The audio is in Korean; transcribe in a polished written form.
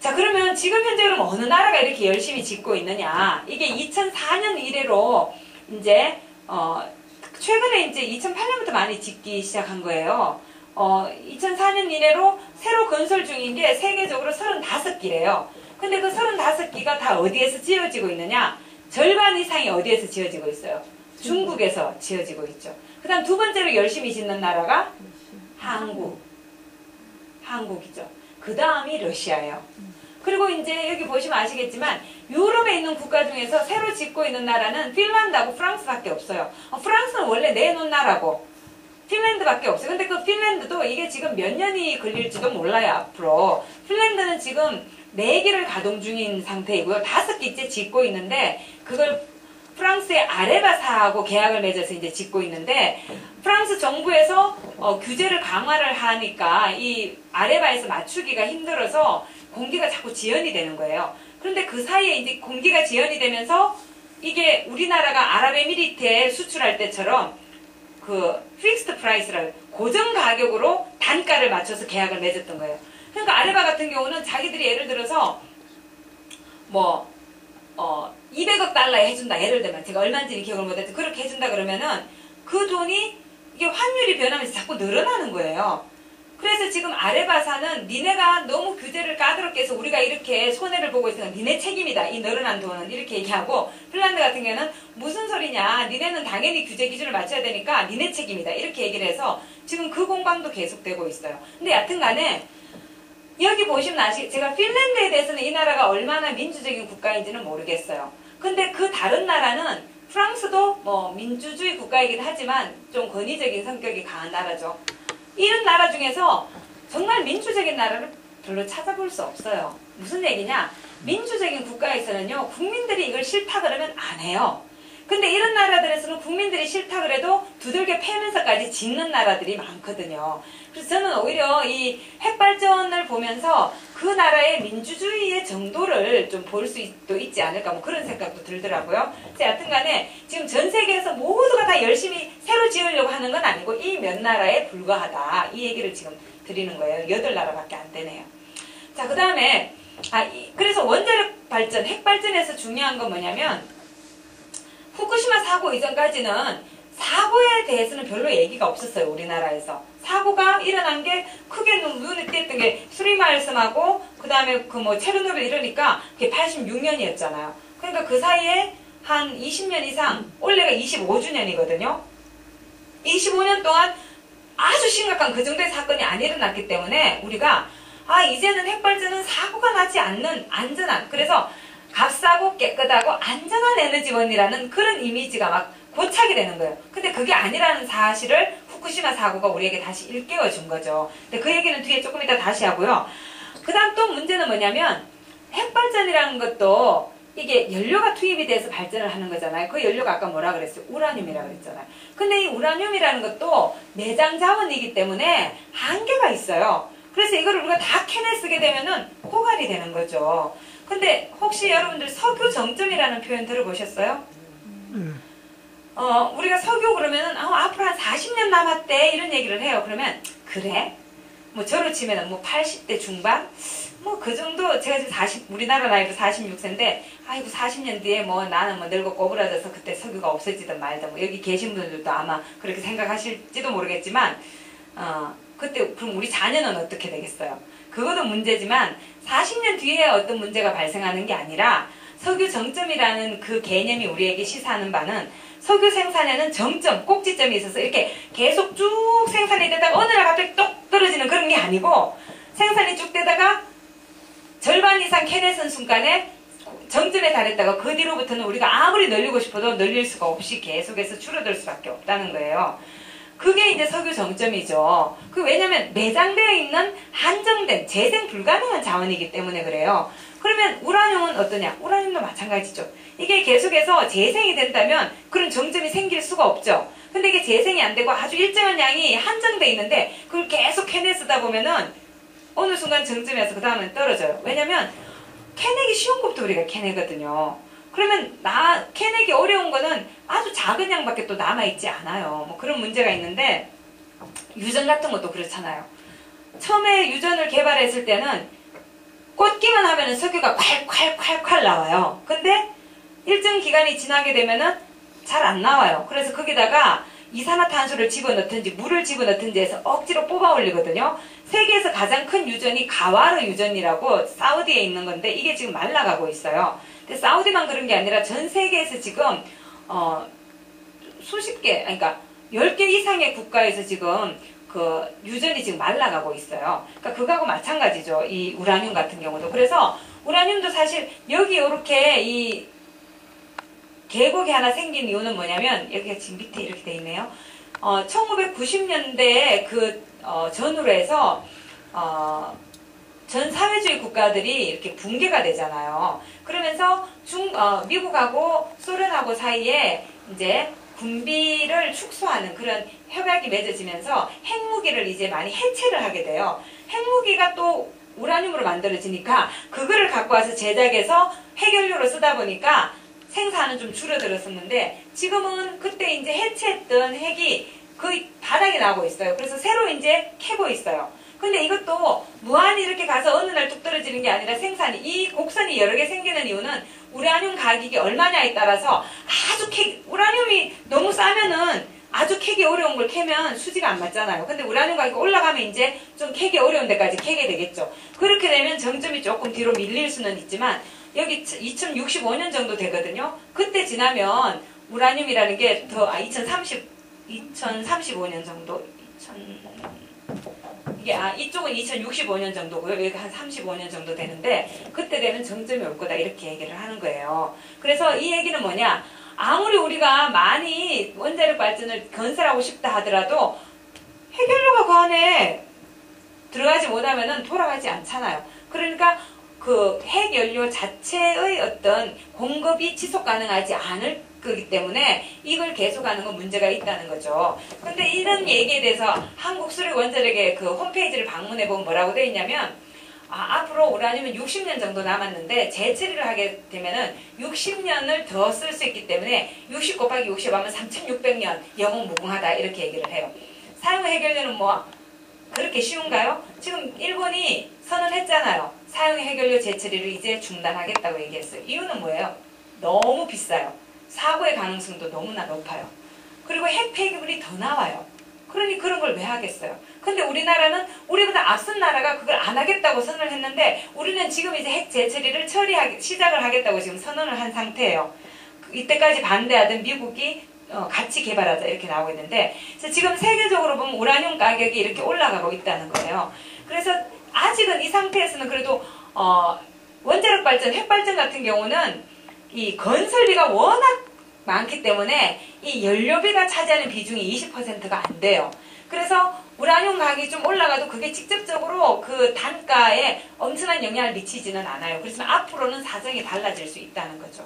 자, 그러면 지금 현재 그럼 어느 나라가 이렇게 열심히 짓고 있느냐? 이게 2004년 이래로 이제 최근에 이제 2008년부터 많이 짓기 시작한 거예요. 2004년 이래로 새로 건설 중인 게 세계적으로 35기래요. 근데 그 35기가 다 어디에서 지어지고 있느냐? 절반 이상이 어디에서 지어지고 있어요? 중국에서 지어지고 있죠. 그 다음 두 번째로 열심히 짓는 나라가 한국이죠. 그 다음이 러시아예요. 그리고 이제 여기 보시면 아시겠지만 유럽에 있는 국가 중에서 새로 짓고 있는 나라는 핀란드하고 프랑스밖에 없어요. 프랑스는 원래 내놓은 나라고 핀란드밖에 없어요. 근데 그 핀란드도 이게 지금 몇 년이 걸릴지도 몰라요. 앞으로. 핀란드는 지금 4기를 가동 중인 상태이고요. 5기째 짓고 있는데 그걸 프랑스의 아레바사하고 계약을 맺어서 이제 짓고 있는데 프랑스 정부에서 규제를 강화를 하니까 이 아레바에서 맞추기가 힘들어서 공기가 자꾸 지연이 되는 거예요. 그런데 그 사이에 이제 공기가 지연이 되면서 이게 우리나라가 아랍에미리트에 수출할 때처럼 그 픽스드 프라이스를 고정 가격으로 단가를 맞춰서 계약을 맺었던 거예요. 그러니까 아레바 같은 경우는 자기들이 예를 들어서 200억 달러에 해준다. 예를 들면 제가 얼마인지는 기억을 못해도 그렇게 해준다 그러면은 그 돈이 이게 환율이 변하면서 자꾸 늘어나는 거예요. 그래서 지금 아레바사는 니네가 너무 규제를 까다롭게 해서 우리가 이렇게 손해를 보고 있으니까 니네 책임이다. 이 늘어난 돈은 이렇게 얘기하고 핀란드 같은 경우는 무슨 소리냐. 니네는 당연히 규제 기준을 맞춰야 되니까 니네 책임이다. 이렇게 얘기를 해서 지금 그 공방도 계속되고 있어요. 근데 여하튼 간에 여기 보시면 제가 핀란드에 대해서는 이 나라가 얼마나 민주적인 국가인지는 모르겠어요. 근데 그 다른 나라는 프랑스도 민주주의 국가이긴 하지만 좀 권위적인 성격이 강한 나라죠. 이런 나라 중에서 정말 민주적인 나라를 별로 찾아볼 수 없어요. 무슨 얘기냐? 민주적인 국가에서는요, 국민들이 이걸 싫다 그러면 안 해요. 근데 이런 나라들에서는 국민들이 싫다 그래도 두들겨 패면서까지 짓는 나라들이 많거든요. 그래서 저는 오히려 이 핵발전을 보면서 그 나라의 민주주의의 정도를 좀 볼 수도 있지 않을까 그런 생각도 들더라고요. 여하튼 간에 지금 전 세계에서 모두가 다 열심히 새로 지으려고 하는 건 아니고 이 몇 나라에 불과하다. 이 얘기를 지금 드리는 거예요. 8나라밖에 안 되네요. 자, 그 다음에 그래서 원자력 발전, 핵발전에서 중요한 건 뭐냐면 후쿠시마 사고 이전까지는 사고에 대해서는 별로 얘기가 없었어요. 우리나라에서. 사고가 일어난 게 크게 눈에 띄었던 게 스리마일섬하고 그 다음에 체르노빌 이러니까 그게 86년이었잖아요. 그러니까 그 사이에 한 20년 이상, 올해가 25주년이거든요. 25년 동안 아주 심각한 그 정도의 사건이 안 일어났기 때문에 우리가 이제는 핵발전은 사고가 나지 않는 안전한, 그래서 값싸고 깨끗하고 안전한 에너지원이라는 그런 이미지가 막 고착이 되는 거예요. 근데 그게 아니라는 사실을 후쿠시마 사고가 우리에게 다시 일깨워 준 거죠. 근데 그 얘기는 뒤에 조금 이따 다시 하고요. 그 다음 또 문제는 뭐냐면 핵발전이라는 것도 이게 연료가 투입이 돼서 발전을 하는 거잖아요. 그 연료가 아까 뭐라 그랬어요? 우라늄이라고 그랬잖아요. 근데 이 우라늄이라는 것도 내장 자원이기 때문에 한계가 있어요. 그래서 이걸 우리가 다 캐내 쓰게 되면은 고갈이 되는 거죠. 근데 혹시 여러분들 석유 정점이라는 표현 들어보셨어요? 우리가 석유 그러면은 앞으로 한 40년 남았대 이런 얘기를 해요. 그러면 그래? 저로 치면은 80대 중반? 그 정도. 제가 지금 우리나라 나이로 46세인데 아이고 40년 뒤에 나는 늙고 꼬부라져서 그때 석유가 없어지든 말든 여기 계신 분들도 아마 그렇게 생각하실지도 모르겠지만 그때 그럼 우리 자녀는 어떻게 되겠어요? 그것도 문제지만 40년 뒤에 어떤 문제가 발생하는 게 아니라 석유 정점이라는 그 개념이 우리에게 시사하는 바는 석유 생산에는 정점, 꼭지점이 있어서 이렇게 계속 쭉 생산이 되다가 어느 날 갑자기 똑 떨어지는 그런 게 아니고 생산이 쭉 되다가 절반 이상 캐내선 순간에 정점에 달했다가 그 뒤로부터는 우리가 아무리 늘리고 싶어도 늘릴 수가 없이 계속해서 줄어들 수밖에 없다는 거예요. 그게 이제 석유 정점이죠. 왜냐면 매장되어 있는 한정된 재생 불가능한 자원이기 때문에 그래요. 그러면 우라늄은 어떠냐? 우라늄도 마찬가지죠. 이게 계속해서 재생이 된다면 그런 정점이 생길 수가 없죠. 근데 이게 재생이 안 되고 아주 일정한 양이 한정돼 있는데 그걸 계속 캐내 쓰다 보면은 어느 순간 정점에서 그 다음엔 떨어져요. 왜냐면 캐내기 쉬운 것도 우리가 캐내거든요. 그러면 캐내기 어려운 거는 아주 작은 양밖에 또 남아있지 않아요. 그런 문제가 있는데 유전 같은 것도 그렇잖아요. 처음에 유전을 개발했을 때는 꽂기만 하면은 석유가 콸콸콸콸 나와요. 근데 일정 기간이 지나게 되면은 잘 안 나와요. 그래서 거기다가 이산화탄소를 집어넣든지 물을 집어넣든지 해서 억지로 뽑아 올리거든요. 세계에서 가장 큰 유전이 가와르 유전이라고 사우디에 있는 건데 이게 지금 말라가고 있어요. 근데 사우디만 그런 게 아니라 전 세계에서 지금 수십 개, 그러니까 10개 이상의 국가에서 지금 그 유전이 지금 말라가고 있어요. 그러니까 그거하고 마찬가지죠. 이 우라늄 같은 경우도. 그래서 우라늄도 사실 여기 이렇게 이 계곡이 하나 생긴 이유는 뭐냐면 여기가 지금 밑에 이렇게 돼 있네요. 1990년대에 전후로 해서 전 사회주의 국가들이 이렇게 붕괴가 되잖아요. 그러면서 미국하고 소련하고 사이에 이제 군비를 축소하는 그런 협약이 맺어지면서 핵무기를 이제 많이 해체를 하게 돼요. 핵무기가 또 우라늄으로 만들어지니까 그거를 갖고 와서 제작해서 핵연료로 쓰다 보니까 생산은 좀 줄어들었었는데 지금은 그때 이제 해체했던 핵이 거의 바닥에 나오고 있어요. 그래서 새로 이제 캐고 있어요. 근데 이것도 무한히 이렇게 가서 어느 날 뚝 떨어지는 게 아니라 생산이, 이 곡선이 여러 개 생기는 이유는 우라늄 가격이 얼마냐에 따라서 우라늄이 너무 싸면은 아주 캐기 어려운 걸 캐면 수지가 안 맞잖아요. 근데 우라늄 가격이 올라가면 이제 좀 캐기 어려운 데까지 캐게 되겠죠. 그렇게 되면 정점이 조금 뒤로 밀릴 수는 있지만 여기 2065년 정도 되거든요. 그때 지나면 우라늄이라는 게 더, 2035년 정도, 이쪽은 2065년 정도고요. 여기가 한 35년 정도 되는데 그때 되면 정점이 올 거다 이렇게 얘기를 하는 거예요. 그래서 이 얘기는 뭐냐? 아무리 우리가 많이 원자력 발전을 건설하고 싶다 하더라도 핵연료가 그 안에 들어가지 못하면은 돌아가지 않잖아요. 그러니까 그 핵연료 자체의 어떤 공급이 지속 가능하지 않을 거기 때문에 이걸 계속하는 건 문제가 있다는 거죠. 근데 이런 얘기에 대해서 한국수력원자력의 그 홈페이지를 방문해 보면 뭐라고 되어 있냐면 앞으로 우라늄은 60년 정도 남았는데 재처리를 하게 되면은 60년을 더 쓸 수 있기 때문에 60 곱하기 60 하면 3600년 영원 무궁하다 이렇게 얘기를 해요. 사용 해결료는 뭐 그렇게 쉬운가요? 지금 일본이 선언했잖아요. 사용 해결료 재처리를 이제 중단하겠다고 얘기했어요. 이유는 뭐예요? 너무 비싸요. 사고의 가능성도 너무나 높아요. 그리고 핵 폐기물이 더 나와요. 그러니 그런 걸 왜 하겠어요? 근데 우리나라는 우리보다 앞선 나라가 그걸 안 하겠다고 선언을 했는데 우리는 지금 이제 핵 재처리를 시작을 하겠다고 지금 선언을 한 상태예요. 이때까지 반대하던 미국이 같이 개발하자 이렇게 나오고 있는데 그래서 지금 세계적으로 보면 우라늄 가격이 이렇게 올라가고 있다는 거예요. 그래서 아직은 이 상태에서는 그래도 원자력 발전, 핵발전 같은 경우는 이 건설비가 워낙 많기 때문에 이 연료비가 차지하는 비중이 20%가 안 돼요. 그래서 우라늄 가격이 좀 올라가도 그게 직접적으로 그 단가에 엄청난 영향을 미치지는 않아요. 그렇지만 앞으로는 사정이 달라질 수 있다는 거죠.